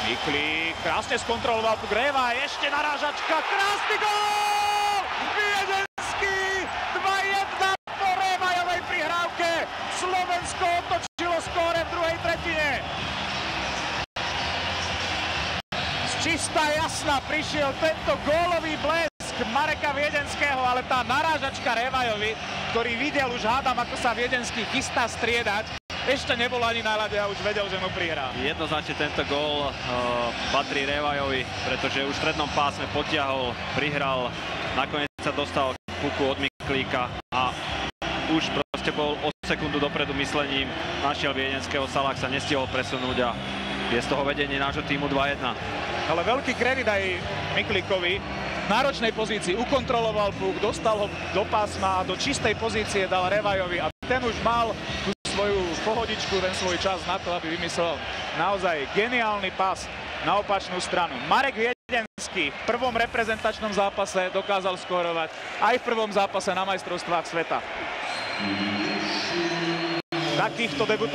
Miklík krásne skontroloval puk Reva, ešte narážačka, krásny gól! Viedenský 2-1 po Revajovej prihrávke. Slovensko otočilo skóre v druhej tretine. Z čistá jasná prišiel tento gólový blesk Mareka Viedenského, ale tá narážačka Revajovi, ktorý videl už hádam, ako sa Viedenský chystá striedať, ešte nebol ani na ľade a už vedel, že mu prihrá. Jednoznačne tento gól patrí Revajovi, pretože už v strednom pásme potiahol, prihral, nakoniec sa dostal k puku od Miklíka a už proste bol o sekundu dopredu myslením. Našiel Viedenského, Salah sa nestihol presunúť a je z toho vedenie nášho týmu 2-1. Ale veľký kredit aj Miklíkovi. V náročnej pozícii ukontroloval puk, dostal ho do pásma a do čistej pozície dal Revajovi a ten už mal tú svoju pohodičku, ten svoj čas na to, aby vymyslel naozaj geniálny pas na opačnú stranu. Marek Viedenský v prvom reprezentačnom zápase dokázal skórovať aj v prvom zápase na majstrovstvách sveta. Takýchto debutantov